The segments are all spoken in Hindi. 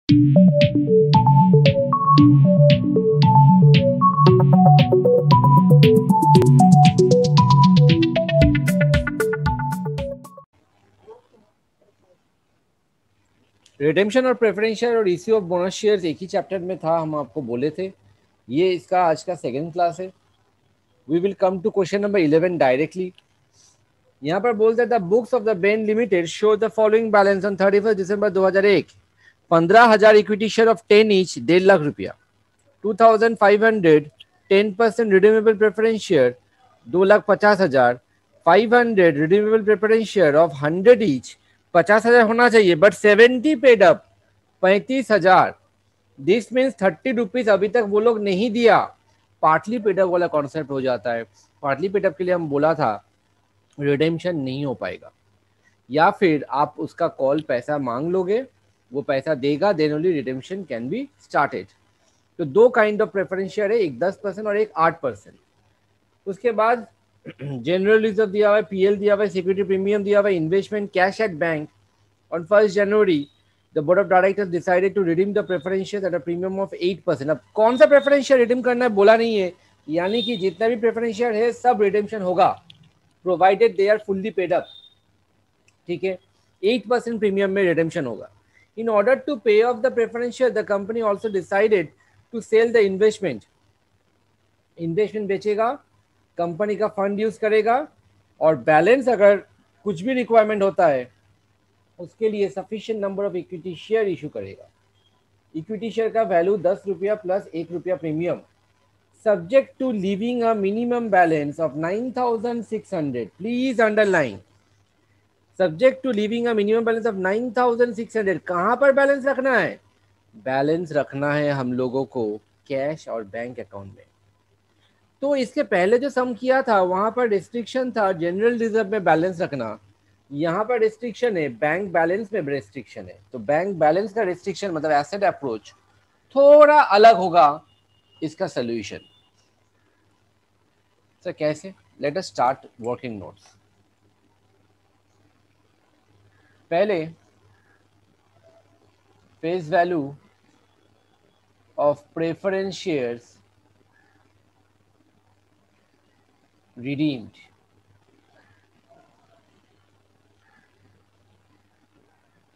रिडेम्पशन और प्रेफरेंस शेयर और इश्यू ऑफ बोनस शेयर्स एक ही चैप्टर में था, हम आपको बोले थे। ये इसका आज का सेकंड क्लास है। We will come to question number 11 directly. यहाँ पर बोलते हैं the books of the Ben limited show the following balance on 31 December 2001। 15,000 equity share of 10 each, 1.5 lakh रुपया। 2,500 10% redeemable preference share, 2,50,000। 500 redeemable preference share of 100 each, 50,000 होना चाहिए, but 70 paid up, 35,000। This means 30 rupees अभी तक वो लोग नहीं दिया। पार्टली पेडअप वाला कॉन्सेप्ट हो जाता है। पार्टली पेडअप के लिए हम बोला था रिडेम्पशन नहीं हो पाएगा, या फिर आप उसका कॉल पैसा मांग लोगे, वो पैसा देगा, then only redemption can be started. तो दो काइंड ऑफ प्रेफरेंस शेयर है, एक 10% और एक 8%। उसके बाद जनरल रिजर्व दिया हुआ है, पीएल दिया हुआ है, सिक्योरिटी प्रीमियम दिया हुआ है, investment cash at bank. On 1 January the board of directors decided to redeem the preference share at a premium of 8%। अब कौन सा प्रेफरेंस शेयर रिडीम करना है बोला नहीं है, यानी कि जितना भी प्रेफरेंस शेयर है सब रिडेम्पशन होगा, provided they are fully paid up. ठीक है, 8% प्रीमियम में रिडेम्पशन होगा। In order to pay off the preference share the company also decided to sell the investment. Investment बेचेगा, कंपनी का फंड यूज करेगा, और बैलेंस अगर कुछ भी रिक्वायरमेंट होता है उसके लिए sufficient number of equity share issue करेगा। इक्विटी शेयर का वैल्यू 10 रुपया प्लस 1 रुपया premium, subject to leaving a minimum balance of 9,600। Please underline, subject to leaving a minimum balance of 9,600। कहां पर बैलेंस रखना है? बैलेंस रखना है हम लोगों को कैश और बैंक अकाउंट में। तो इसके पहले जो सम किया था वहां पर रिस्ट्रिक्शन था जनरल रिजर्व में बैलेंस रखना, यहाँ पर रिस्ट्रिक्शन है बैंक बैलेंस में रिस्ट्रिक्शन है। तो बैंक बैलेंस का रिस्ट्रिक्शन मतलब एसेट अप्रोच थोड़ा अलग होगा इसका सोल्यूशन। सर कैसे? Let us start working notes. पहले face value of preference shares redeemed,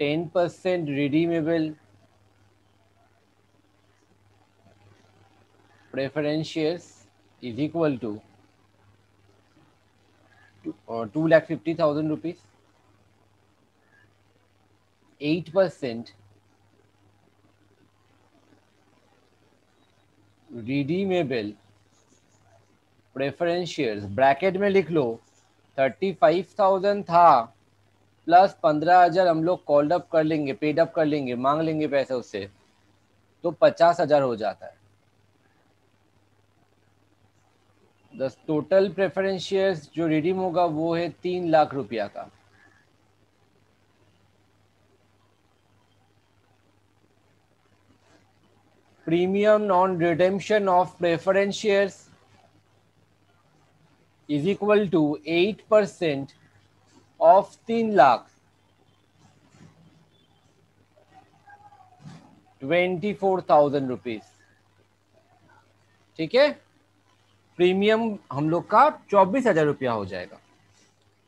10% redeemable preference shares is equal to 2,50,000 rupees. 8% redeemable preference shares, bracket में लिख लो 35,000 था, प्लस 15,000 हम लोग कॉल्ड अप कर लेंगे, पेड अप कर लेंगे, मांग लेंगे पैसे उससे, तो 50,000 हो जाता है। द टोटल प्रेफरेंस शेयर्स जो रिडीम होगा वो है 3 लाख रुपया का। Premium on redemption of preference shares is equal to 8% of 3 lakh, 24,000 rupees. ठीक है, प्रीमियम हम लोग का 24,000 रुपया हो जाएगा।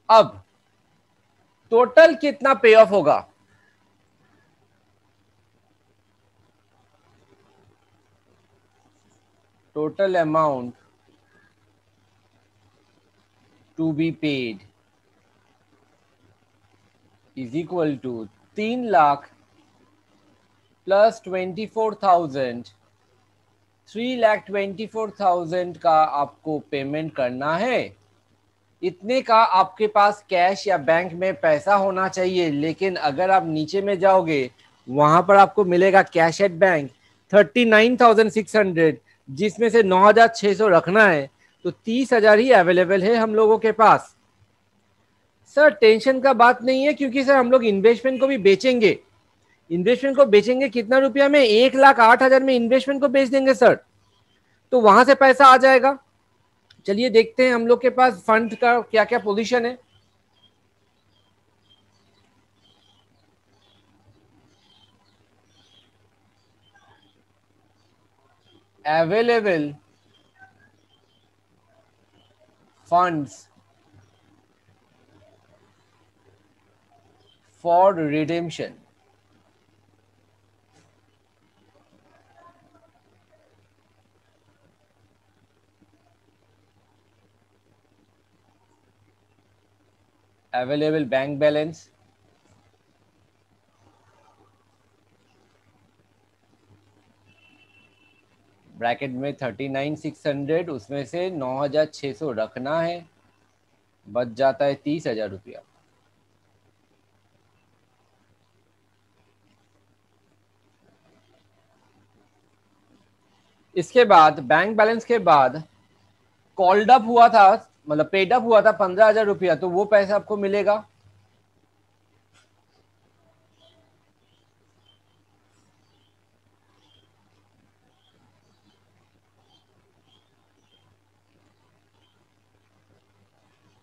अब टोटल कितना पे ऑफ होगा? Total amount to be paid is equal to 3 lakh plus 24,000। 3,24,000 का आपको पेमेंट करना है। इतने का आपके पास कैश या बैंक में पैसा होना चाहिए, लेकिन अगर आप नीचे में जाओगे वहां पर आपको मिलेगा कैश एट बैंक 39,600, जिसमें से 9,600 रखना है, तो 30,000 ही अवेलेबल है हम लोगों के पास। सर टेंशन का बात नहीं है, क्योंकि सर हम लोग इन्वेस्टमेंट को भी बेचेंगे। इन्वेस्टमेंट को बेचेंगे कितना रुपया में? 1,08,000 में इन्वेस्टमेंट को बेच देंगे सर, तो वहां से पैसा आ जाएगा। चलिए देखते हैं हम लोग के पास फंड का क्या क्या पोजीशन है। available funds for redemption. Available bank balance bracket में 39,600, उसमें से 9,600 रखना है, बच जाता है 30,000 रुपया। इसके बाद बैंक बैलेंस के बाद कॉल्ड अप हुआ था, मतलब पेड अप हुआ था 15,000 रुपया, तो वो पैसा आपको मिलेगा।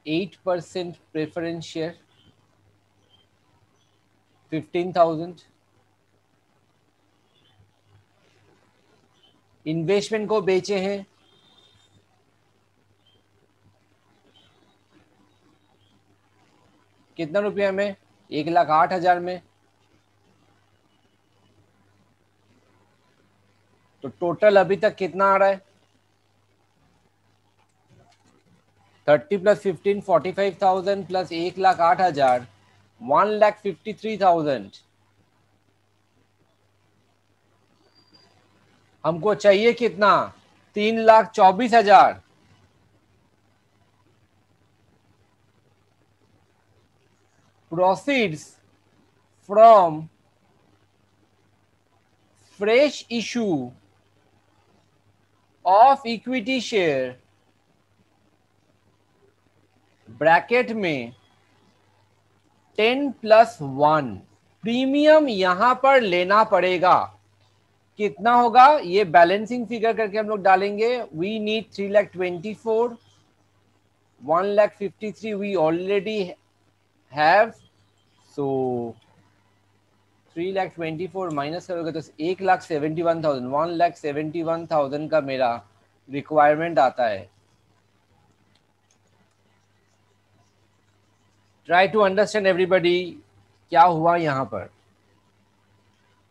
%8 प्रेफरेंस शेयर 15,000। इन्वेस्टमेंट को बेचे हैं कितना रुपया में? 1,08,000 में। तो टोटल अभी तक कितना आ रहा है? 30 + 15 45,000 प्लस 1,08,000 1,53,000। हमको चाहिए कितना? 3,24,000। Proceeds from fresh issue of equity share bracket में 10 + 1 प्रीमियम यहां पर लेना पड़ेगा। कितना होगा? ये बैलेंसिंग फिगर करके हम लोग डालेंगे। We need 3,24,000 1,53,000 we already have, so 3,24,000 minus करोगे तो 1,71,000 1,71,000 का मेरा रिक्वायरमेंट आता है। ट्राई टू अंडरस्टैंड एवरीबडी, क्या हुआ यहां पर?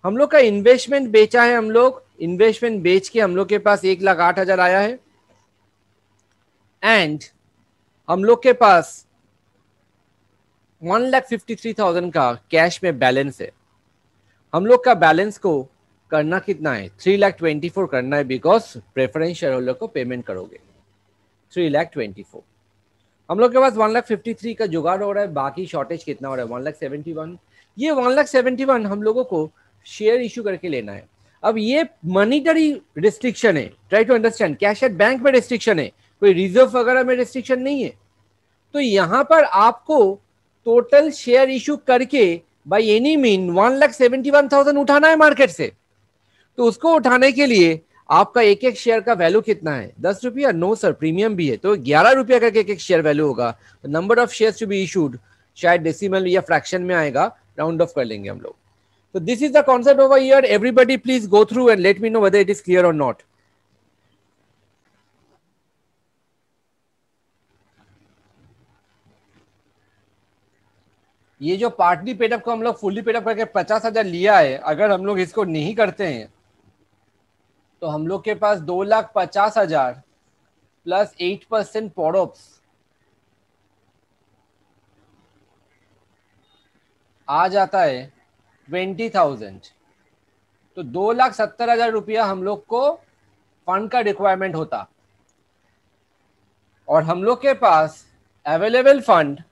हम लोग का इन्वेस्टमेंट बेचा है, हम लोग इन्वेस्टमेंट बेच के हम लोग के पास 1,08,000 आया है, एंड हम लोग के पास 1,53,000 का कैश में बैलेंस है। हम लोग का बैलेंस को करना कितना है? 3,24,000 करना है, बिकॉज प्रेफरेंस शेयर होल्डर को पेमेंट करोगे 3,24,000। हम लोग के पास 1,53,000 का जुगाड़ हो रहा है, बाकी शॉर्टेज कितना हो रहा है? 1,71,000। ये 1,71,000 हम लोगों को शेयर इशू करके लेना है। अब ये मॉनिटरी रिस्ट्रिक्शन है, try to understand. Cash at bank में रिस्ट्रिक्शन है, कोई रिजर्व वगैरह में रिस्ट्रिक्शन नहीं है। तो यहां पर आपको टोटल शेयर इशू करके बाय एनी मीन 1,71,000 उठाना है मार्केट से। तो उसको उठाने के लिए आपका एक एक शेयर का वैल्यू कितना है? 10 रुपया? नो सर, प्रीमियम भी है, तो 11 रुपया करके एक एक शेयर वैल्यू होगा। Number of shares to be issued शायद डेसिमल या फ्रैक्शन में आएगा, राउंड ऑफ कर लेंगे हम लोग। So this is the concept over here. Everybody please go through and let me know whether it is clear or not. ये जो पार्टली पेडअप को हम लोग फुल्ली पेडअप करके 50,000 लिया है, अगर हम लोग इसको नहीं करते हैं तो हम लोग के पास 2,50,000 प्लस 8% पॉडोप्स आ जाता है 20,000। तो 2,70,000 रुपया हम लोग को फंड का रिक्वायरमेंट होता, और हम लोग के पास अवेलेबल फंड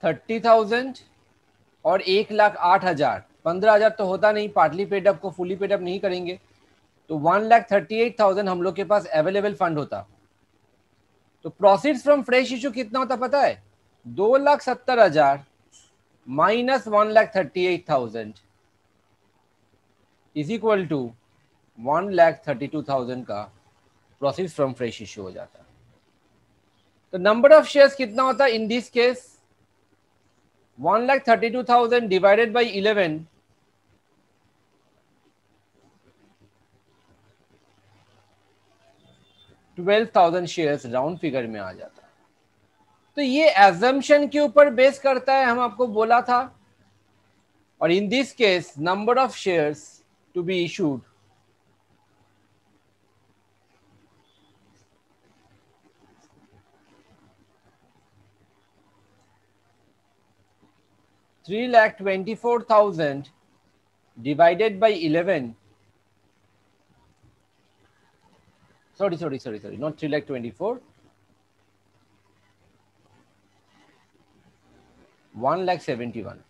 30,000 और 1,08,000। 15,000 तो होता नहीं, पार्टली पेडअप को फुली पेडअप नहीं करेंगे, तो 1,38,000 हम लोग के पास अवेलेबल फंड होता। तो प्रोसीड्स फ्रॉम फ्रेश इशू कितना होता पता है? 2,70,000 माइनस 1,38,000 इज इक्वल टू 1,32,000 का प्रोसीड्स फ्रॉम फ्रेश इशू हो जाता। तो नंबर ऑफ शेयर्स कितना होता इन this case? 1,32,000 divided by 11 12,000 shares round figure में आ जाता है। तो ये एजम्पशन के ऊपर बेस करता है, हम आपको बोला था। और in this case number of shares to be issued 3,24,000 divided by 11. Sorry, not 3,24,000. 1,71,000.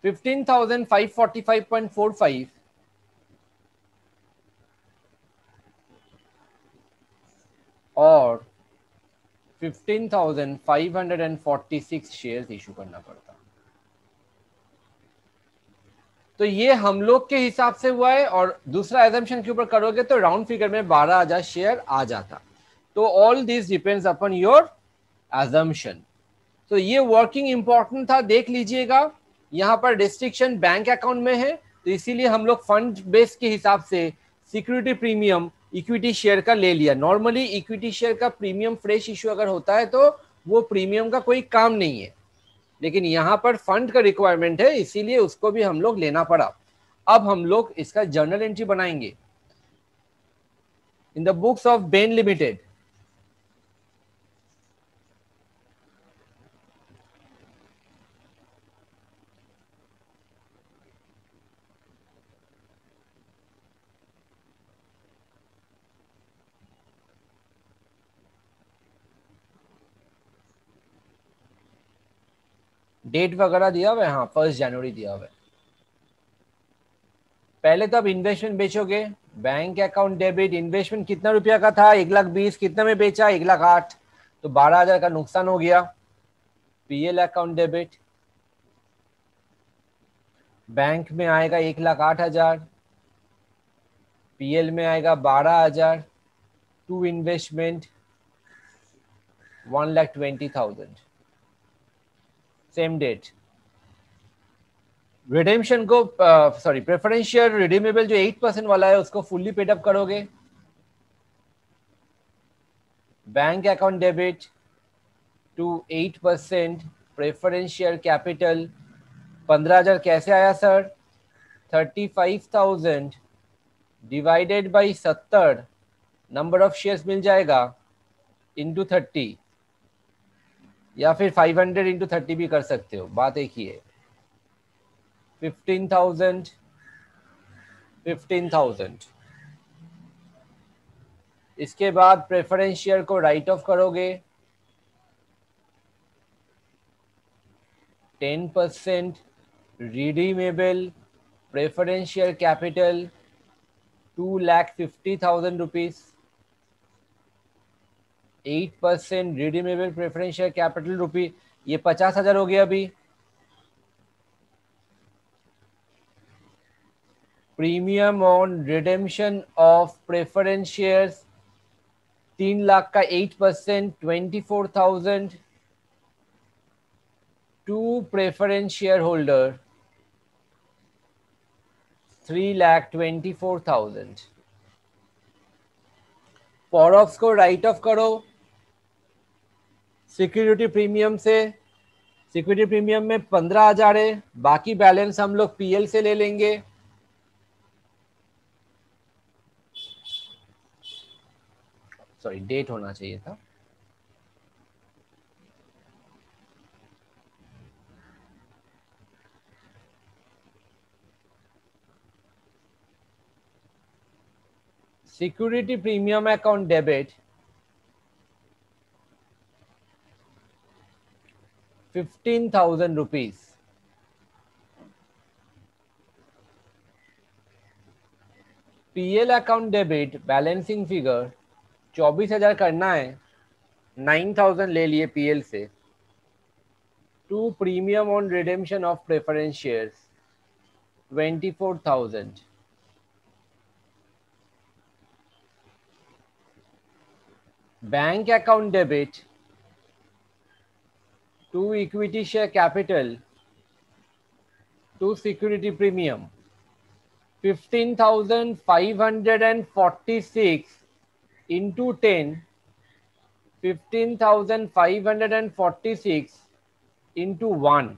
$15,545.45 और 15,546 शेयर्स इशू करना पड़ता। तो ये हम लोग के हिसाब से हुआ है, और दूसरा एजम्पशन के ऊपर करोगे तो राउंड फिगर में 12,000 शेयर आ जाता। तो all this depends upon your assumption. तो ये वर्किंग इंपॉर्टेंट था, देख लीजिएगा। यहाँ पर रिस्ट्रिक्शन बैंक अकाउंट में है, तो इसीलिए हम लोग फंड बेस के हिसाब से सिक्योरिटी प्रीमियम इक्विटी शेयर का ले लिया। नॉर्मली इक्विटी शेयर का प्रीमियम फ्रेश इश्यू अगर होता है तो वो प्रीमियम का कोई काम नहीं है, लेकिन यहाँ पर फंड का रिक्वायरमेंट है, इसीलिए उसको भी हम लोग लेना पड़ा। अब हम लोग इसका जर्नल एंट्री बनाएंगे in the books of Ben limited. Date वगैरह दिया हुआ है, हाँ 1 जनवरी दिया हुआ है। पहले तो आप इन्वेस्टमेंट बेचोगे, बैंक अकाउंट डेबिट। इन्वेस्टमेंट कितना रुपया का था? 1,20,000। कितना में बेचा? 1,08,000, तो 12,000 का नुकसान हो गया। पीएल अकाउंट डेबिट, बैंक में आएगा 1,08,000, पीएल में आएगा 12,000, to investment 1,20,000। Same date. Redemption को सॉरी प्रेफरेंस शेयर रिडीमेबल जो 8% वाला है उसको फुल्ली पेड अप करोगे। Bank account debit to 8% preference share capital 15,000 कैसे आया sir? 35,000 divided by 70 number of shares मिल जाएगा इंटू 30, या फिर 500 इंटू 30 भी कर सकते हो, बात एक ही है। 15,000 इसके बाद प्रेफरेंस शेयर को राइट ऑफ करोगे 10% redeemable preference share capital 2,50,000 rupees. 8% redeemable preference share capital rupee, ये 50,000 हो गया अभी। Premium on redemption of preference shares 3 lakh का 8% 24,000 टू प्रेफरेंस शेयर होल्डर 3,24,000। फॉरऑक्स को राइट ऑफ करो सिक्योरिटी प्रीमियम से। सिक्योरिटी प्रीमियम में 15,000 है, बाकी बैलेंस हम लोग पीएल से ले लेंगे। सॉरी डेट होना चाहिए था। Security premium account debit 15,000 rupees. PL account debit balancing figure 24,000 करना है, 9,000 ले लिए पीएल से। To premium on redemption of preference shares 24,000। Bank account debit 2 equity share capital, 2 security premium, 15,546 into 10, 15,546 into 1.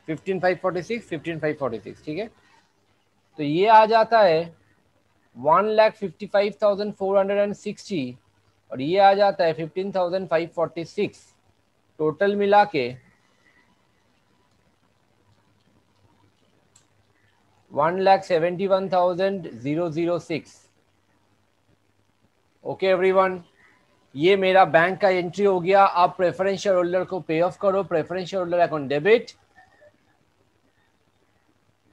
15,546, 15,546, ठीक है। तो ये आ जाता है 1,55,460 और ये आ जाता है 15,546, टोटल मिला के 1,71,006। ओके एवरीवन, ये मेरा बैंक का एंट्री हो गया। आप प्रेफरेंस शेयर होल्डर को पे ऑफ करो। Preference share holder account debit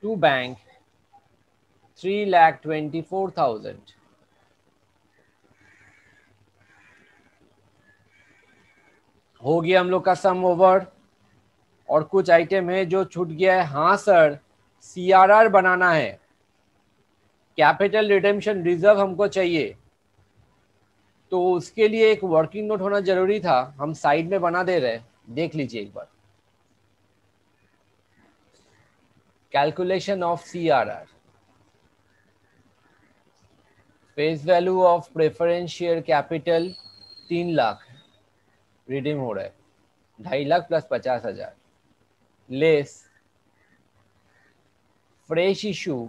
to bank 3,24,000। हो गया हम लोग का सम ओवर। और कुछ आइटम है जो छूट गया है। हाँ सर, सीआरआर बनाना है, कैपिटल रिडेम्पशन रिजर्व हमको चाहिए, तो उसके लिए एक वर्किंग नोट होना जरूरी था। हम साइड में बना दे रहे, देख लीजिए एक बार। Calculation of CRR, face value of preference share capital 3 lakh redeem हो रहा है, 2.5 lakh plus 50,000 less fresh issue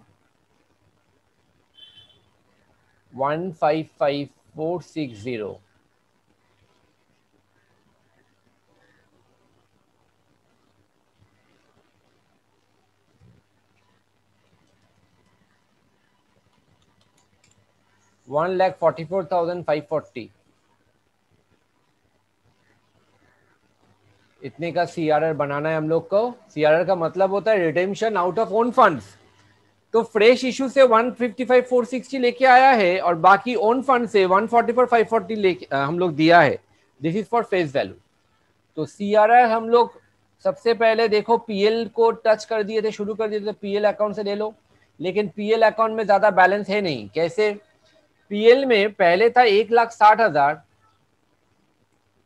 155,460। $1,44,540 इतने का सीआरआर बनाना है हम लोग को। सीआरआर का मतलब होता है redemption out of own funds. तो फ्रेश इशू से 155,460 लेके आया है और बाकी ओन फंड से 144,540 लेके हम लोग दिया है। This is for face value. तो सीआरआर हम लोग सबसे पहले देखो पीएल को टच कर दिए थे, शुरू कर दिए थे, पीएल अकाउंट से ले लो। लेकिन पीएल अकाउंट में ज्यादा बैलेंस है नहीं। कैसे? पीएल में पहले था 1,60,000,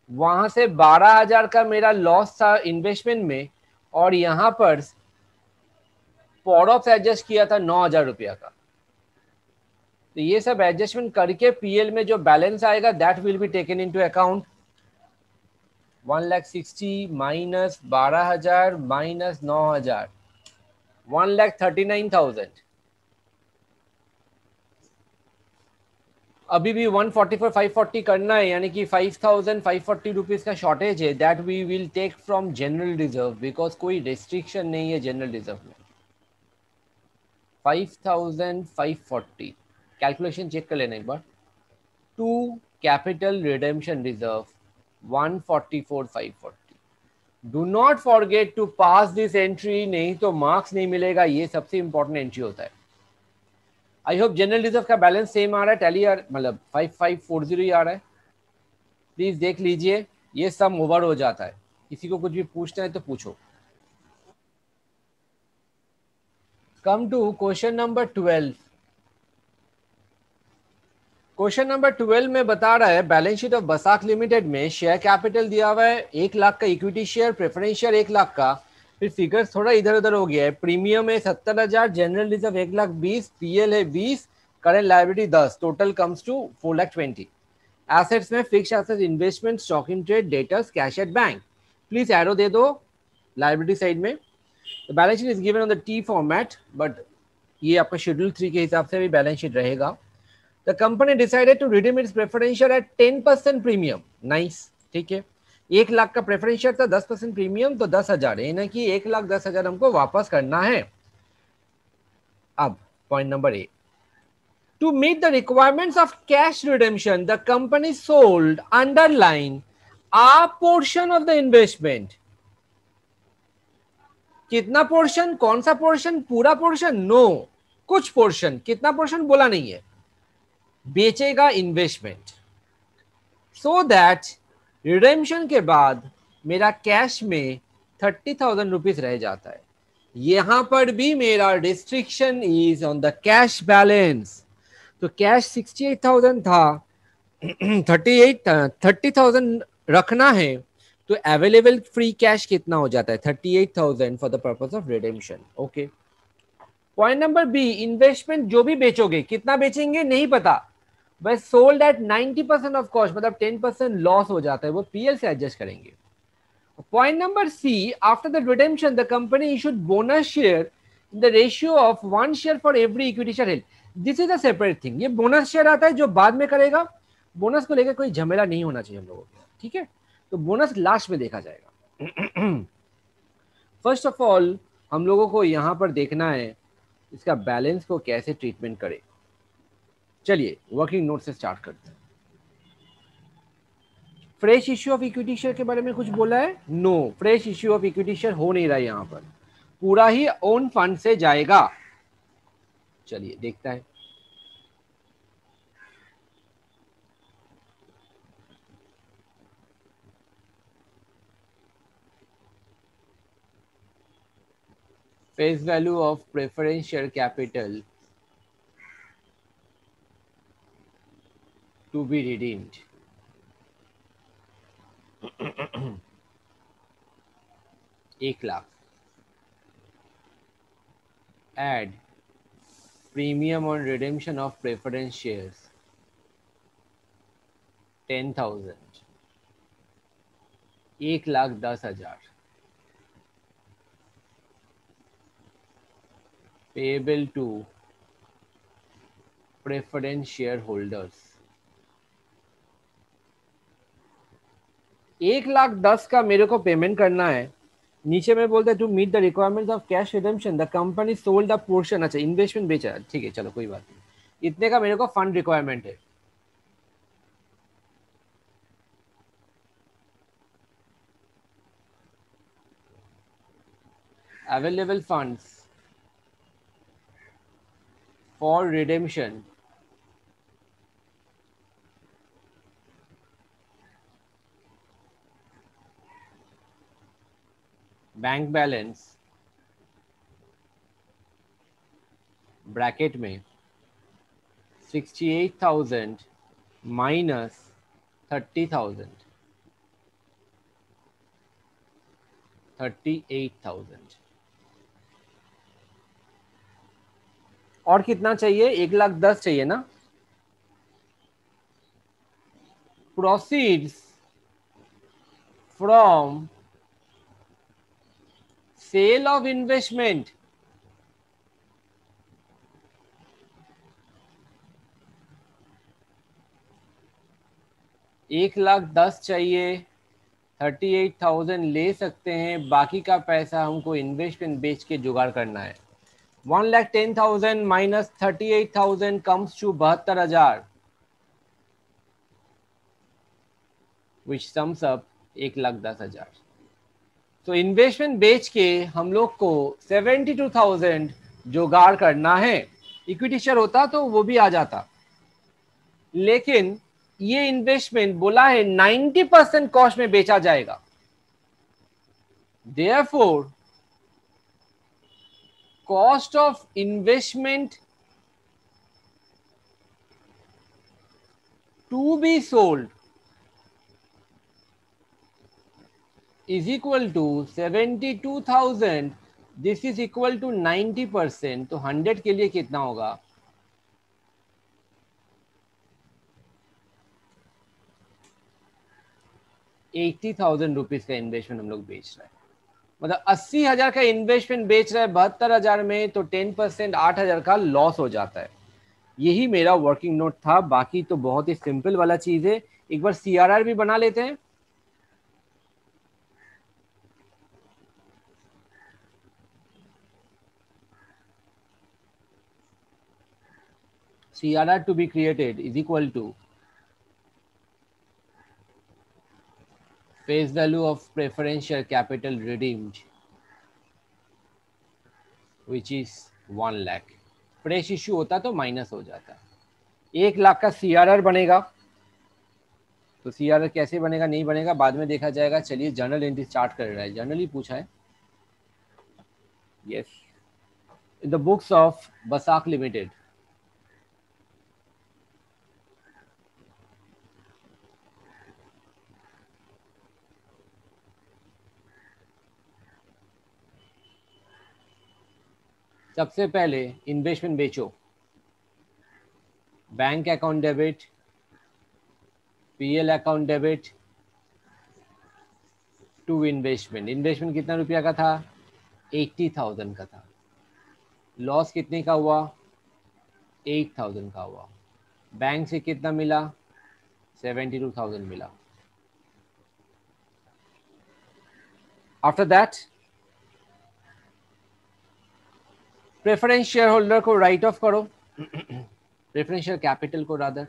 वहां से 12,000 का मेरा लॉस था इन्वेस्टमेंट में, और यहां पर पॉड से एडजस्ट किया था 9,000 रुपया का। तो ये सब एडजस्टमेंट करके पीएल में जो बैलेंस आएगा that will be taken into account. 1,60,000 minus 12,000 minus 9,000, 1,39,000। अभी भी 144,540 करना है, यानी कि 5,540 रुपीज का शॉर्टेज है। That we will take from general reserve, because कोई रेस्ट्रिक्शन नहीं है जनरल रिजर्व में। 5,540 कैलकुलेशन चेक कर लेना एक बार। To capital redemption reserve 144,540। Do not forget to pass this entry, नहीं तो मार्क्स नहीं मिलेगा। ये सबसे इंपॉर्टेंट एंट्री होता है। आई होप जनरल रिजर्व का बैलेंस सेम आ रहा है, टैली मतलब 5,540 ही आ रहा है। प्लीज देख लीजिए, ये सम ओवर हो जाता है। किसी को कुछ भी पूछना है तो पूछो। Come to question number 12। Question number 12 में बता रहा है balance sheet of Basak limited में शेयर कैपिटल दिया हुआ है 1 लाख का, equity share preference share 1 lakh का। फिर फिगर्स थोड़ा इधर उधर हो गया है। प्रीमियम है 70,000, जनरल रिजर्व 1,20,000, पीएल है 20, current liability 10, total comes to 4,20,000। Assets में fix assets, investment, stock in trade, debtors, cash at bank. Please arrow दे दो लायबिलिटी साइड में। Balance sheet is given on the T format, but ये आपका शेड्यूल 3 के हिसाब से भी बैलेंस शीट रहेगा। The company decided to redeem its preference share at 10% premium. Nice, ठीक है। 1 लाख का प्रेफरेंस शेयर था, 10% प्रीमियम, तो 10,000 है ना, कि 1,10,000 हमको वापस करना है। अब point number 8, to meet the requirements of cash redemption, the company sold, underline, a portion of the investment. कितना पोर्शन? कौन सा पोर्शन? पूरा पोर्शन? नो, कुछ पोर्शन। कितना पोर्शन बोला नहीं है। बेचेगा इन्वेस्टमेंट, सो दैट रिडेम्पशन के बाद मेरा कैश में 30,000 रुपीज रह जाता है। यहां पर भी मेरा restriction is on the cash balance. तो कैश 68,000 था, 30,000 रखना है, तो अवेलेबल फ्री कैश कितना हो जाता है? 38,000 for the purpose of redemption. Okay. Point number B, investment जो भी बेचोगे, कितना बेचेंगे नहीं पता, बस सोल्ड एट 90% ऑफ कॉस्ट, मतलब 10% लॉस हो जाता है, वो पीएल से एडजस्ट करेंगे। Point number C, after the redemption the company issued bonus share in the ratio of 1 share for every equity share held. This is a separate thing. ये बोनस शेयर आता है जो बाद में करेगा, बोनस को लेकर कोई झमेला नहीं होना चाहिए हम लोगों को, ठीक है? तो बोनस लास्ट में देखा जाएगा। फर्स्ट ऑफ ऑल हम लोगों को यहां पर देखना है इसका बैलेंस को कैसे ट्रीटमेंट करे। चलिए वर्किंग नोट से स्टार्ट करते हैं। Fresh issue of equity share के बारे में कुछ बोला है? No, fresh issue of equity share हो नहीं रहा है यहां पर, पूरा ही ओन फंड से जाएगा। चलिए देखता है। Face value of preference share capital to be redeemed, 1,00,000। Add premium on redemption of preference shares 10,000, 1,10,000। Payable to preference share holders, 1,10,000 का मेरे को पेमेंट करना है। नीचे में बोलते हैं to meet the requirements of cash redemption the company sold a portion. अच्छा, इन्वेस्टमेंट बेचा, ठीक है, चलो कोई बात नहीं, इतने का मेरे को फंड रिक्वायरमेंट है। Available funds for redemption bank balance bracket में 68,000 माइनस 30,000, 38,000। और कितना चाहिए? 1,10,000 चाहिए ना? Proceeds from sale of investment, एक लाख 10 चाहिए, 38,000 ले सकते हैं, बाकी का पैसा हमको इन्वेस्टमेंट बेच के जुगाड़ करना है। 1,10,000 minus 38,000 comes to 72,000, which sums up 1,10,000। तो इन्वेस्टमेंट बेच के हम लोग को 72,000 जुगाड़ करना है। इक्विटी शेयर होता तो वो भी आ जाता, लेकिन ये इन्वेस्टमेंट बोला है 90% कॉस्ट में बेचा जाएगा। Therefore, cost of investment to be sold is equal to 72,000. This is equal to 90%. तो 100 के लिए कितना होगा? 80,000 रुपीज का इन्वेस्टमेंट हम लोग बेच रहे हैं, मतलब 80,000 का इन्वेस्टमेंट बेच रहे हैं 72,000 में, तो 10% 8,000 का लॉस हो जाता है। यही मेरा वर्किंग नोट था, बाकी तो बहुत ही सिंपल वाला चीज है। एक बार सीआरआर भी बना लेते हैं। CRR to be created is equal to face value of preference share capital redeemed, which is 1 lakh. Fresh issue होता तो माइनस हो जाता। 1 लाख का CRR बनेगा। तो CRR कैसे बनेगा नहीं बनेगा बाद में देखा जाएगा। चलिए जर्नल एंट्री स्टार्ट कर रहा है, जर्नल ही पूछा है। Yes, in the books of Basak limited सबसे पहले इन्वेस्टमेंट बेचो, bank account debit, PL account debit to investment. Investment कितना रुपया का था? 80,000 का था। लॉस कितने का हुआ? 8,000 का हुआ। बैंक से कितना मिला? 72,000 मिला। After that preference share holder को राइट ऑफ करो, प्रेफरेंस शेयर कैपिटल को रादर।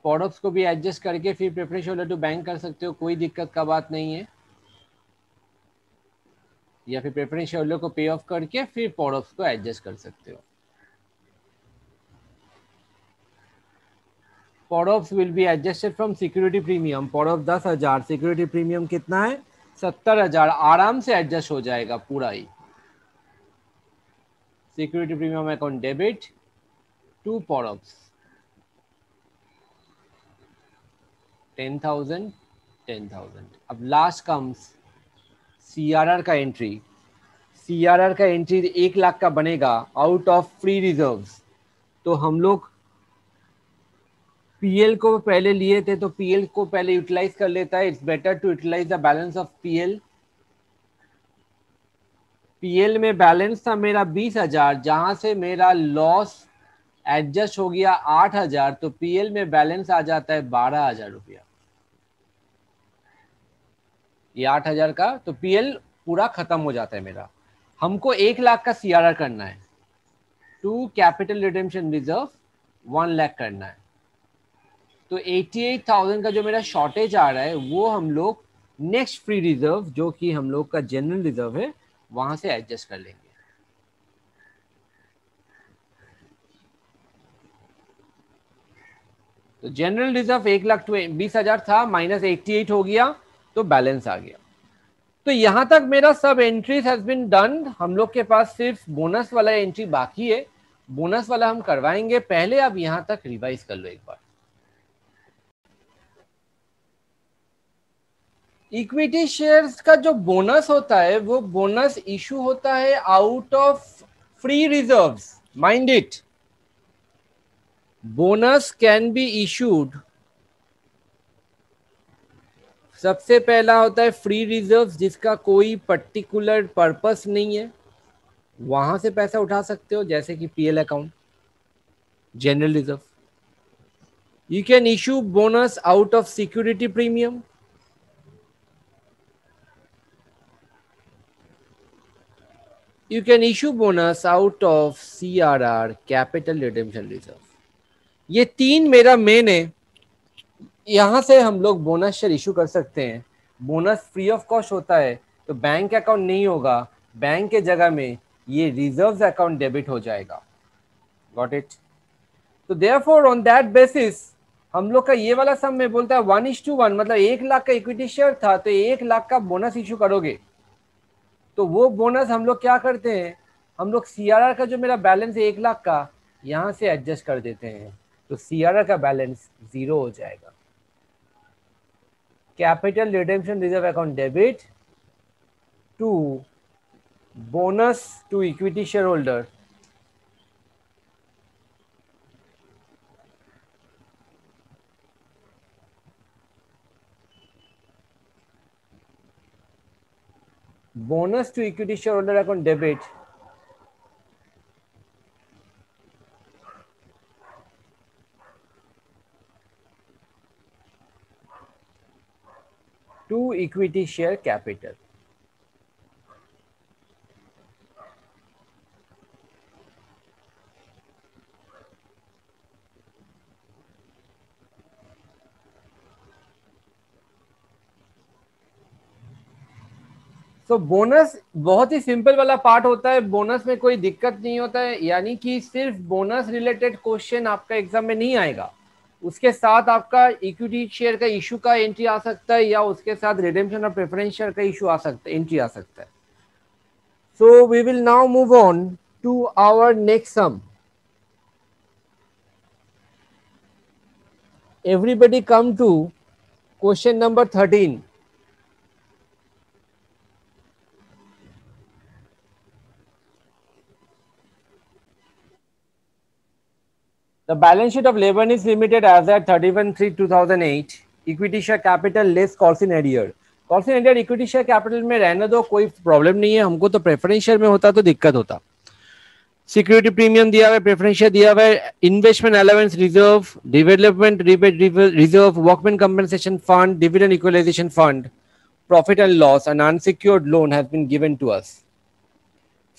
प्रोडक्ट्स को भी एडजस्ट करके फिर प्रेफरेंस होल्डर टू बैंक कर सकते हो, कोई दिक्कत का बात नहीं है। या फिर प्रेफरेंस होल्डर को पे ऑफ करके फिर प्रोडक्ट्स को एडजस्ट कर सकते हो। Products will be adjusted from security premium. Product 10,000, security premium कितना है? 70,000। आराम से एडजस्ट हो जाएगा पूरा ही। Security premium account debit to products 10,000 10,000। अब लास्ट कम्स सीआरआर का एंट्री। सीआरआर का एंट्री 1 लाख का बनेगा आउट ऑफ फ्री रिजर्व्स। तो हम लोग पीएल को पहले लिए थे, तो पीएल को पहले यूटिलाइज कर लेता है। It's better to utilize the balance of PL. PL में बैलेंस था मेरा 20,000, जहां से मेरा लॉस एडजस्ट हो गया 8,000, तो पीएल में बैलेंस आ जाता है 12,000 रुपया। ये 8,000 का, तो पीएल पूरा खत्म हो जाता है मेरा। हमको 1 लाख का सीआरआर करना है, to capital redemption reserve 1 lakh करना है। तो 88,000 का जो मेरा शॉर्टेज आ रहा है वो हम लोग नेक्स्ट फ्री रिजर्व, जो कि हम लोग का जनरल रिजर्व है, वहां से एडजस्ट कर लेंगे। तो जनरल रिजर्व 1,20,000 था, माइनस 88 हो गया, तो बैलेंस आ गया। तो यहां तक मेरा सब एंट्रीज हैज बीन डन। हम लोग के पास सिर्फ बोनस वाला एंट्री बाकी है। बोनस वाला हम करवाएंगे, पहले आप यहां तक रिवाइज कर लो एक बार। इक्विटी शेयर्स का जो बोनस होता है वो बोनस इशू होता है out of free reserves. Mind it, bonus can be issued, सबसे पहला होता है फ्री रिजर्व्स, जिसका कोई पर्टिकुलर पर्पस नहीं है, वहां से पैसा उठा सकते हो, जैसे कि PL account, general reserve. You can issue bonus out of security premium. You can issue bonus out of CRR, Capital Redemption Reserve। ये 3 मेरा मेन है। यहां से हम लोग बोनस शेयर इशू कर सकते हैं। बोनस फ्री ऑफ कॉस्ट होता है, तो बैंक अकाउंट नहीं होगा, बैंक के जगह में ये रिजर्व्स अकाउंट डेबिट हो जाएगा। Got it? तो देयरफॉर ऑन दैट बेसिस हम लोग का ये वाला सम में बोलता है 1:1, मतलब 1 लाख का इक्विटी शेयर था, तो 1 लाख का बोनस इशू करोगे। तो वो बोनस हम लोग क्या करते हैं, हम लोग सीआरआर का जो मेरा बैलेंस है 1 लाख का, यहां से एडजस्ट कर देते हैं, तो सीआरआर का बैलेंस 0 हो जाएगा। Capital redemption reserve account debit to bonus to equity share holder bonus to equity shareholder account debit to equity share capital। तो बोनस बहुत ही सिंपल वाला पार्ट होता है, बोनस में कोई दिक्कत नहीं होता है, यानी कि सिर्फ बोनस रिलेटेड क्वेश्चन आपका एग्जाम में नहीं आएगा। उसके साथ आपका इक्विटी शेयर का इशू का एंट्री आ सकता है या उसके साथ रिडेम्पशन और प्रेफरेंस शेयर का इशू आ सकता है, एंट्री आ सकता है. So we will now move on to our next sum. Everybody come to question number 13. The balance sheet of Lebanese Limited as at 31/3/2008. Equity share capital less Corsin Adhere. Corsin Adhere equity share capital में रहने दो, कोई प्रॉब्लम नहीं है. हमको तो प्रेफरेंस शेयर में होता तो दिक्कत होता. सिक्योरिटी प्रीमियम दिया हुआ है, प्रेफरेंस शेयर दिया हुआ है, investment allowance reserve, development reserve, workman compensation fund, dividend equalization fund, profit and loss and unsecured loan has been given to us.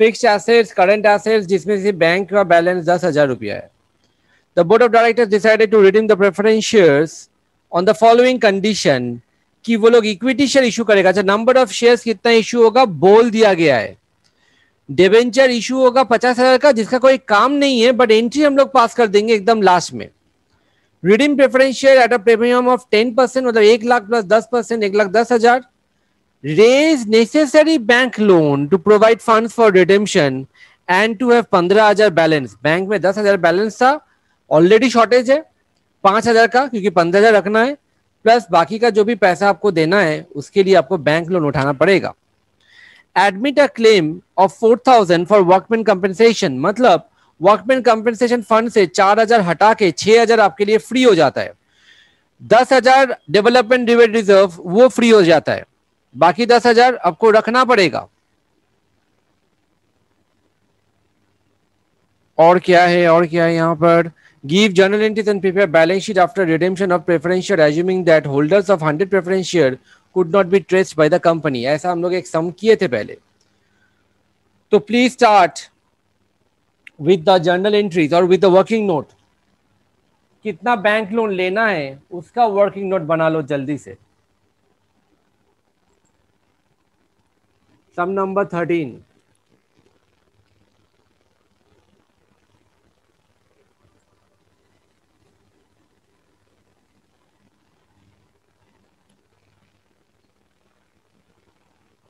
Fixed assets, current assets जिसमें से बैंक का बैलेंस 10,000 रुपया है. The board of directors decided to redeem the preference shares on the following condition कि वो लोग इक्विटी शेयर इशू करेगा. अच्छा, नंबर ऑफ शेयर्स कितना इशू होगा बोल दिया गया है. डिबेंचर इशू होगा 50,000 का, जिसका कोई काम नहीं है, बट एंट्री हम लोग पास कर देंगे एकदम लास्ट में. Redeem preference share at a premium of 10%, मतलब 1 lakh plus 10%, 1,10,000. Raise necessary bank loan to provide funds for redemption and to have 15,000 balance. Bank में 10,000 बैलेंस था, ऑलरेडी शॉर्टेज है 5,000 का, क्योंकि 15,000 रखना है, प्लस बाकी का जो भी पैसा आपको देना है उसके लिए आपको बैंक लोन उठाना पड़ेगा. Admit a claim of 4,000 for workman compensation, मतलब वर्कमैन कंपनसेशन फंड से 4,000 हटा के 6,000 आपके लिए फ्री हो जाता है. 10,000 डेवलपमेंट रिजर्व वो फ्री हो जाता है, बाकी 10,000 आपको रखना पड़ेगा. और क्या है यहां पर, give journal entries and prepare balance sheet after redemption of preference share assuming that holders of 100 preference share could not be traced by the company. ऐसा हम लोग एक सम किए थे पहले. तो please start with the journal entries और विद द वर्किंग नोट. कितना बैंक लोन लेना है उसका वर्किंग नोट बना लो जल्दी से. Sum number 13.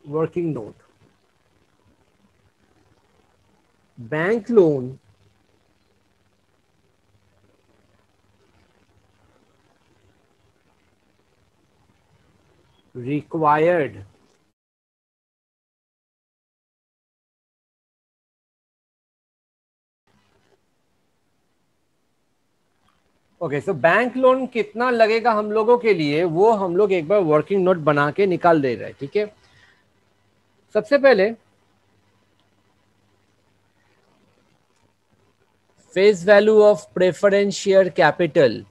Working note. Bank loan required okay. So bank loan कितना लगेगा हम लोगों के लिए वो हम लोग एक बार वर्किंग नोट बना के निकाल दे रहे हैं. ठीक है, सबसे पहले face value of preference share capital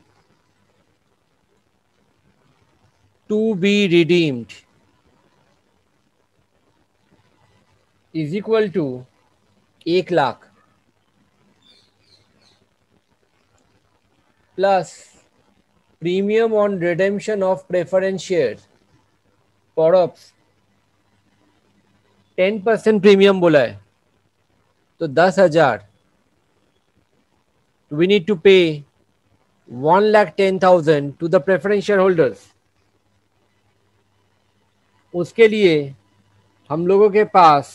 to be redeemed is equal to 1 lakh plus premium on redemption of preference share पॉडअप्स 10% प्रीमियम बोला है तो 10,000. We need to pay 1,10,000 to the preference shareholders. उसके लिए हम लोगों के पास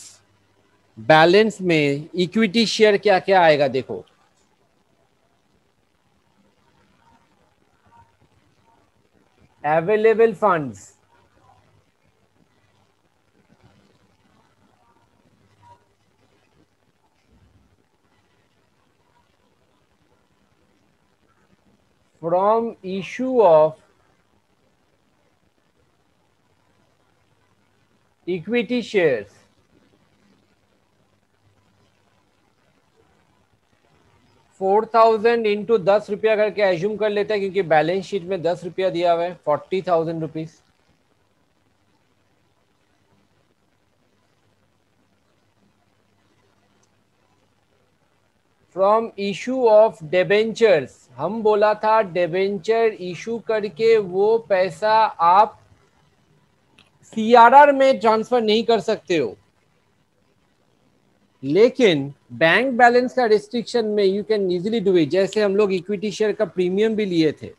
बैलेंस में इक्विटी शेयर क्या क्या आएगा देखो. Available funds from issue of equity shares, $4,000 into 10 रुपया करके एज्यूम कर लेते हैं क्योंकि बैलेंस शीट में 10 रुपया दिया हुआ है, 40,000 rupees. From issue of debentures, हम बोला था डेबेंचर इशू करके वो पैसा आप सीआरआर में ट्रांसफर नहीं कर सकते हो, लेकिन बैंक बैलेंस का रिस्ट्रिक्शन में you can easily do it. जैसे हम लोग इक्विटी शेयर का प्रीमियम भी लिए थे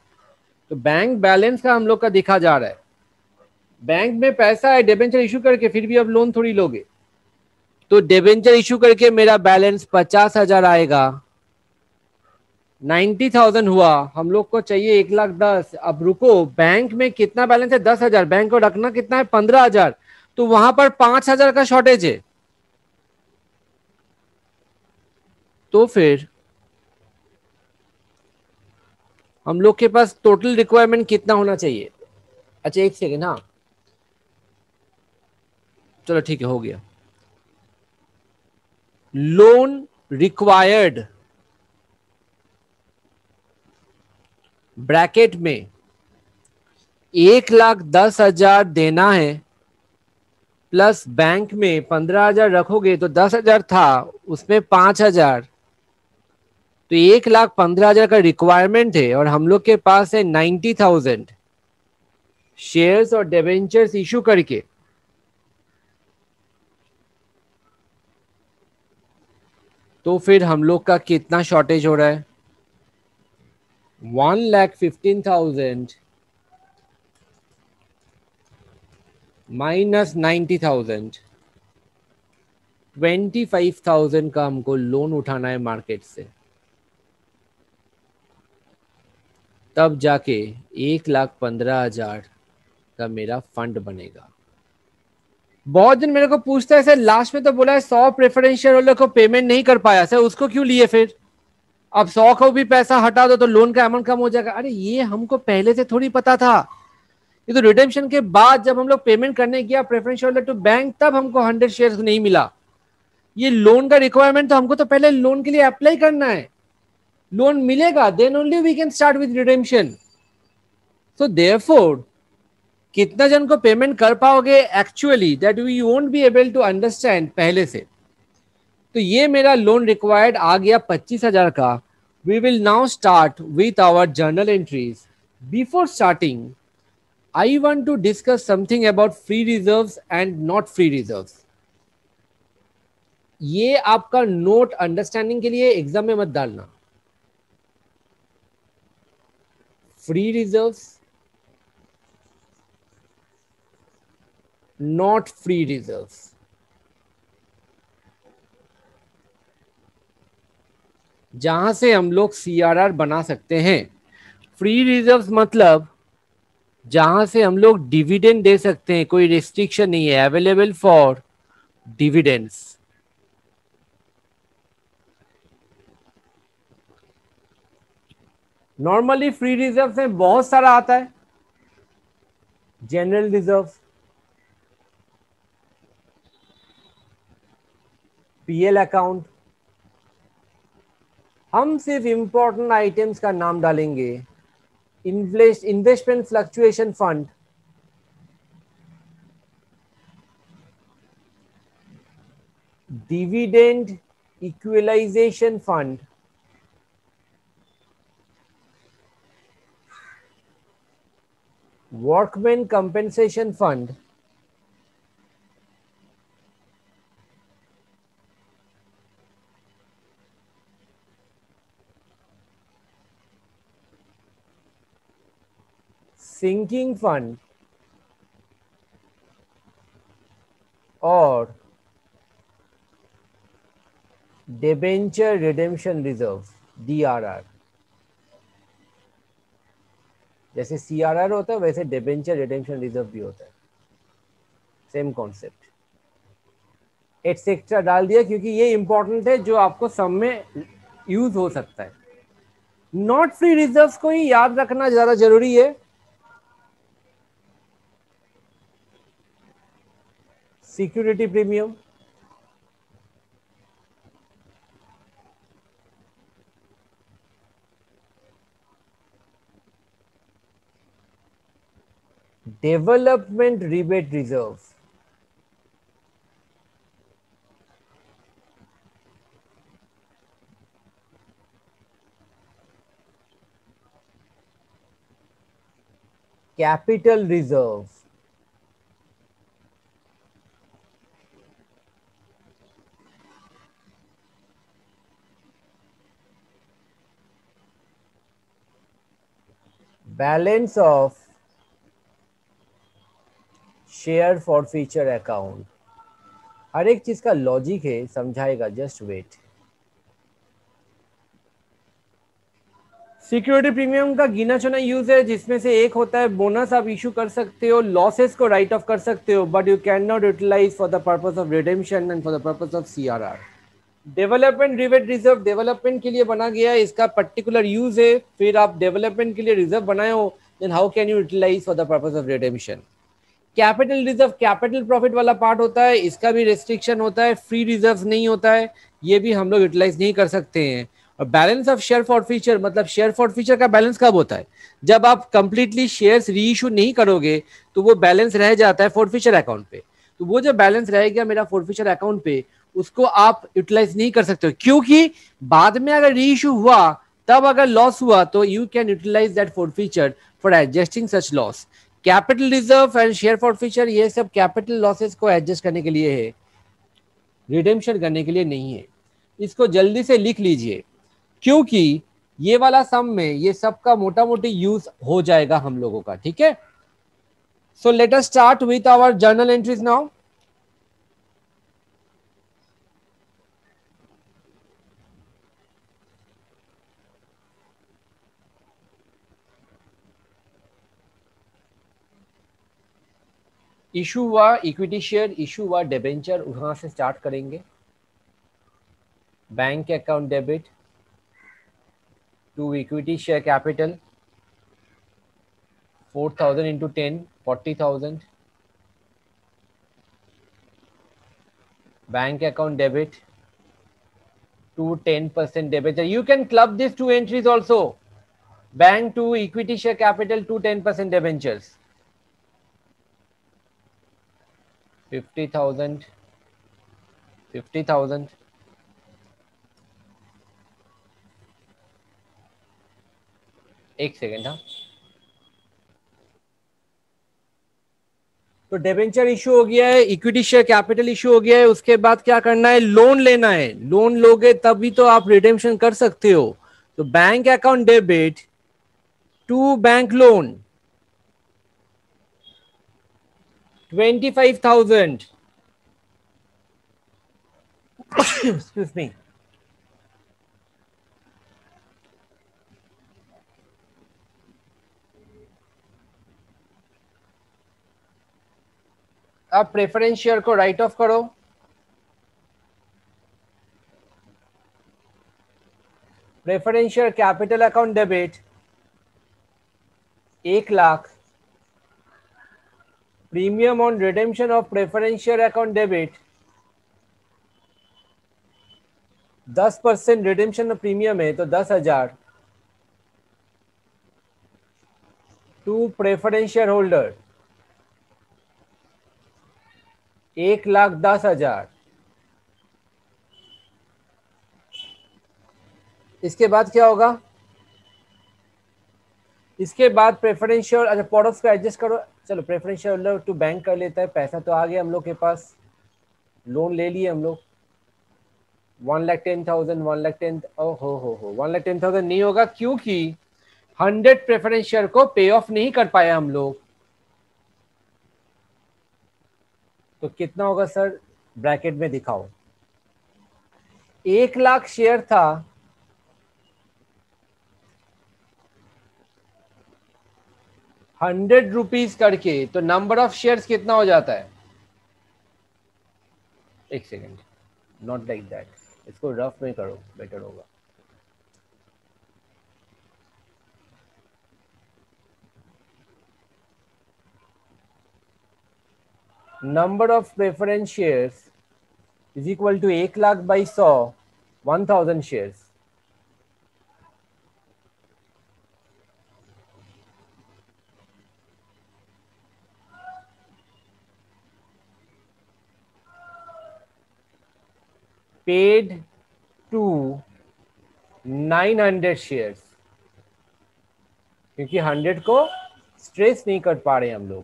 तो बैंक बैलेंस का हम लोग का दिखा जा रहा है, बैंक में पैसा है, डिबेंचर इशू करके फिर भी अब लोन थोड़ी लोगे। तो डिबेंचर इशू करके मेरा बैलेंस 50,000 आएगा, 90,000 हुआ, हम लोग को चाहिए 1,10,000। अब रुको, बैंक में कितना बैलेंस है? 10,000, बैंक को रखना कितना है? 15,000। तो वहां पर 5,000 का शॉर्टेज है। तो फिर हम लोग के पास टोटल रिक्वायरमेंट कितना होना चाहिए? अच्छा एक सेकेंड, हाँ चलो ठीक है, हो गया। लोन रिक्वायर्ड ब्रैकेट में 1,10,000 देना है, प्लस बैंक में 15,000 रखोगे तो 10,000 था, उसमें 5,000, तो 1,15,000 का रिक्वायरमेंट है और हम लोग के पास है 90,000 शेयर्स और डिबेंचर्स इशू करके। तो फिर हम लोग का कितना शॉर्टेज हो रहा है? 1,15,000 माइनस 90,000, 25,000 का हमको लोन उठाना है मार्केट से, तब जाके 1,15,000 का मेरा फंड बनेगा। बहुत दिन मेरे को पूछता है सर, लास्ट में तो बोला है 100 प्रेफरेंस शेयर होल्डर को पेमेंट नहीं कर पाया, सर उसको क्यों लिए फिर? अब 100 को भी पैसा हटा दो तो लोन का अमाउंट कम हो जाएगा। अरे ये हमको पहले से थोड़ी पता था, ये तो रिडेम्पशन के बाद जब हम लोग पेमेंट करने गया preference share holder to bank, तब हमको 100 शेयर नहीं मिला। ये लोन का रिक्वायरमेंट तो हमको तो पहले लोन के लिए अप्लाई करना है, लोन मिलेगा then only we can start with redemption. So therefore कितना जन को पेमेंट कर पाओगे actually, that we won't be able to understand पहले से। तो ये मेरा लोन रिक्वायर्ड आ गया 25,000 का। We will now start with our journal entries. Before starting I want to discuss something about free reserves and not free reserves. ये आपका नोट अंडरस्टैंडिंग के लिए एग्जाम में मत डालना। Free reserves, not free reserves. जहां से हम लोग सीआरआर बना सकते हैं। फ्री रिजर्व्स मतलब जहां से हम लोग डिविडेंड दे सकते हैं, कोई रिस्ट्रिक्शन नहीं है, available for dividends. Normally free reserve में बहुत सारा आता है, जनरल रिजर्व, पीएल अकाउंट। हम सिर्फ इंपॉर्टेंट आइटम्स का नाम डालेंगे। Investment fluctuation fund, dividend equalization fund, workman compensation fund, sinking fund और डिबेंचर रिडेम्पशन रिजर्व, डीआरआर। जैसे सीआरआर होता है वैसे डिबेंचर रिडेम्पशन रिजर्व भी होता है, सेम कॉन्सेप्ट। एटसेट्रा डाल दिया क्योंकि ये इंपॉर्टेंट है, जो आपको सब में यूज हो सकता है। नॉट फ्री रिजर्व्स को ही याद रखना ज्यादा जरूरी है। Security premium, development rebate reserve, capital reserve, balance of share forfeiture account, हर एक चीज का लॉजिक है, समझाएगा, जस्ट वेट। सिक्योरिटी प्रीमियम का गिना चुना यूज है, जिसमें से एक होता है बोनस आप इशू कर सकते हो, लॉसेस को राइट ऑफ कर सकते हो, but you can not utilize for the purpose of redemption and for the purpose of CRR. Development rebate reserve development के लिए बना गया है, इसका पर्टिकुलर यूज है। फिर आप डेवलपमेंट के लिए रिजर्व बनाए हो, then how can you utilize for the purpose of redemption. Capital reserve capital profit वाला पार्ट होता है, इसका भी रेस्ट्रिक्शन होता है, फ्री रिजर्व नहीं होता है, ये भी हम लोग यूटिलाइज नहीं कर सकते हैं। और बैलेंस ऑफ शेयर फॉरफीचर, मतलब शेयर फॉरफीचर का बैलेंस कब होता है, जब आप कंप्लीटली शेयर्स री इशू नहीं करोगे तो वो बैलेंस रह जाता है फॉरफीचर अकाउंट पे। तो वो जो बैलेंस रह गया मेरा फॉरफीचर अकाउंट पे, उसको आप यूटिलाइज नहीं कर सकते हो, क्योंकि बाद में अगर री इशू हुआ, तब अगर लॉस हुआ, तो you can utilize that forfeiture for adjusting such loss. Capital reserve and share forfeiture ये सब कैपिटल लॉसेस को एडजस्ट करने के लिए है, रिडेम्पशन करने के लिए नहीं है। इसको जल्दी से लिख लीजिए, क्योंकि ये वाला सम में ये सब का मोटा मोटी यूज हो जाएगा हम लोगों का, ठीक है। So let us start with our journal entries now. Issue हुआ इक्विटी शेयर, इशू हुआ डिबेंचर, वहां से स्टार्ट करेंगे। Bank account debit to equity share capital 4,000 into 10, 40,000. Bank account debit to 10% debenture. You can club these two entries also. Bank to equity share capital to 10% debentures. 50,000, 50,000. एक सेकेंड, हाँ। तो डेबेंचर इशू हो गया है, इक्विटी शेयर कैपिटल इशू हो गया है, उसके बाद क्या करना है, लोन लेना है। लोन लोगे तभी तो आप रिडेम्पशन कर सकते हो। तो bank account debit to bank loan 25,000. Excuse me. अब प्रेफरेंस शेयर को राइट ऑफ करो। Preference share capital account debit 1,00,000। Premium on redemption of preference share account debit 10% redemption premium है तो 10,000 टू प्रेफरेंस शेयर होल्डर 1,10,000। इसके बाद क्या होगा, इसके बाद प्रेफरेंस शेयर, अच्छा प्रोडक्ट्स को एडजस्ट करो। चलो preference share holder to bank कर लेता है, पैसा तो आ गया हम लोग के पास, लोन ले लिए हम लोग 1,10,000, 1,10,000, हो 1,10,000 नहीं होगा, क्योंकि 100 प्रेफरेंस शेयर को पे ऑफ नहीं कर पाया हम लोग। तो कितना होगा सर, ब्रैकेट में दिखाओ। 1,00,000 शेयर था, 100 रुपीज करके, तो नंबर ऑफ शेयर्स कितना हो जाता है। एक सेकेंड, नॉट लाइक दैट, इसको रफ में करो, बेटर होगा। Number of preference shares is equal to 1,00,000 by 100, 1,000 shares. Paid to 900 shares, क्योंकि 100 को स्ट्रेस नहीं कर पा रहे हम लोग।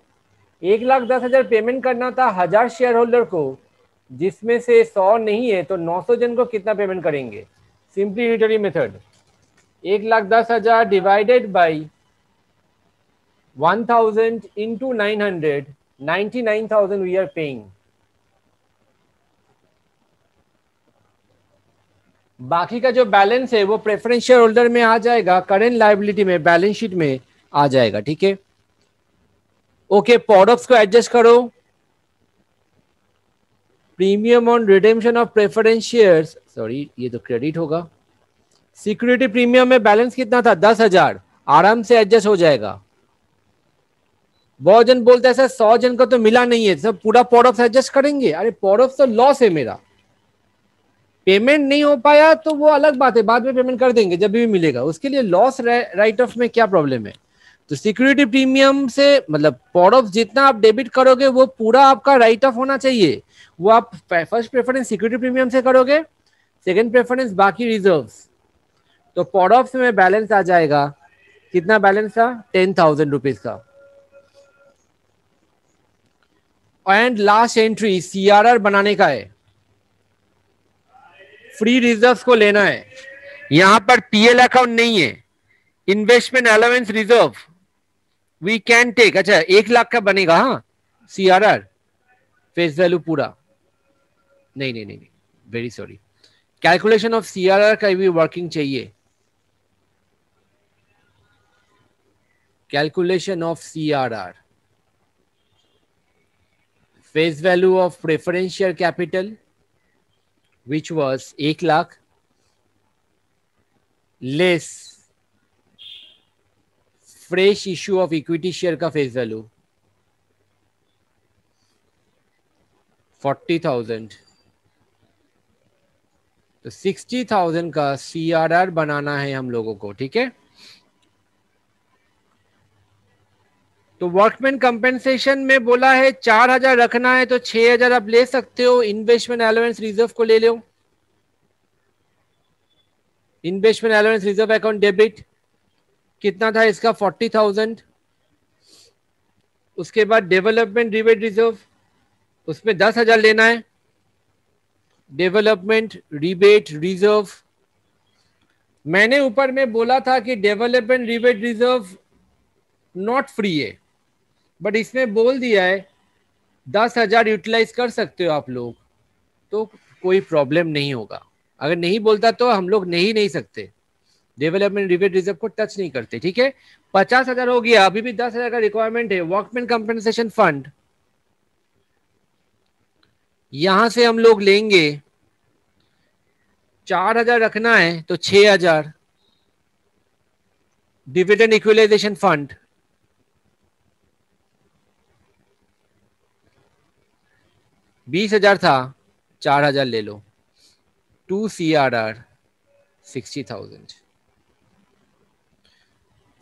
1,10,000 पेमेंट करना था 1,000 शेयर होल्डर को, जिसमें से 100 नहीं है, तो 900 जन को कितना पेमेंट करेंगे, simply unitary method. 1,10,000 divided by 1000 into 900, 99,000 we are paying. बाकी का जो बैलेंस है वो प्रेफरेंस शेयर होल्डर में आ जाएगा, करेंट लायबिलिटी में, बैलेंस शीट में आ जाएगा, ठीक है। ओके, प्रोडक्ट्स को एडजस्ट करो। Premium on redemption of preference shares, sorry ये तो क्रेडिट होगा। सिक्योरिटी प्रीमियम में बैलेंस कितना था? 10,000, आराम से एडजस्ट हो जाएगा। बहुत जन बोलते हैं सर 100 जन का तो मिला नहीं है, सब पूरा प्रोडक्ट एडजस्ट करेंगे। अरे प्रोडक्ट तो लॉस है मेरा, पेमेंट नहीं हो पाया तो वो अलग बात है, बाद में पेमेंट कर देंगे जब भी मिलेगा, उसके लिए लॉस राइट ऑफ में क्या प्रॉब्लम है। तो सिक्योरिटी प्रीमियम से मतलब प्रोडक्ट जितना आप डेबिट करोगे वो पूरा आपका राइट ऑफ होना चाहिए। वो आप फर्स्ट प्रेफरेंस सिक्योरिटी प्रीमियम से करोगे, सेकंड प्रेफरेंस बाकी रिजर्व्स। तो प्रोडक्ट्स में बैलेंस आ जाएगा, कितना बैलेंस था? 10,000 रुपीज का। एंड लास्ट एंट्री सीआरआर बनाने का है, फ्री रिजर्व्स को लेना है। यहां पर पीएल अकाउंट नहीं है, investment allowance reserve we can take. अच्छा 1 लाख का बनेगा, हाँ सीआरआर फेस वैल्यू पूरा नहीं नहीं नहीं, very sorry, calculation of CRR का भी वर्किंग चाहिए। Calculation of CRR, face value of preference share capital which was 1 lakh less fresh issue of equity share का फेस वैल्यू 40,000, तो 60,000 का सीआरआर बनाना है हम लोगों को, ठीक है। तो वर्कमैन कंपेंसेशन में बोला है 4,000 रखना है तो 6,000 आप ले सकते हो, इन्वेस्टमेंट अलाउंस रिजर्व को ले लो। Investment allowance reserve account debit कितना था इसका? 40,000। उसके बाद डेवलपमेंट रिबेट रिजर्व, उसमें 10,000 लेना है। डेवलपमेंट रिबेट रिजर्व, मैंने ऊपर में बोला था कि development rebate reserve not free है, बट इसमें बोल दिया है 10,000 यूटिलाइज कर सकते हो आप लोग, तो कोई प्रॉब्लम नहीं होगा। अगर नहीं बोलता तो हम लोग नहीं सकते, डेवलपमेंट रिबेट रिजर्व को टच नहीं करते, ठीक है। 50,000 हो गया, अभी भी 10,000 का रिक्वायरमेंट है। वर्कमैन कंपनसेशन फंड, यहां से हम लोग लेंगे 4,000 रखना है तो 6,000। डिविडेंड इक्वलाइजेशन फंड 20,000 था, 4,000 ले लो, 2 CRR 60,000।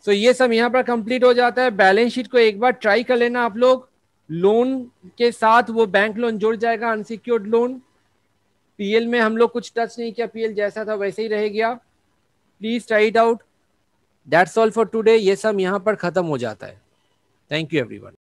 तो ये सब यहां पर कंप्लीट हो जाता है। बैलेंस शीट को एक बार ट्राई कर लेना आप लोग, लोन के साथ वो बैंक लोन जुड़ जाएगा, अनसिक्योर्ड लोन। पीएल में हम लोग कुछ टच नहीं किया, पीएल जैसा था वैसे ही रह गया। Please try it out. That's all for today. ये सब यहां पर खत्म हो जाता है। Thank you everyone.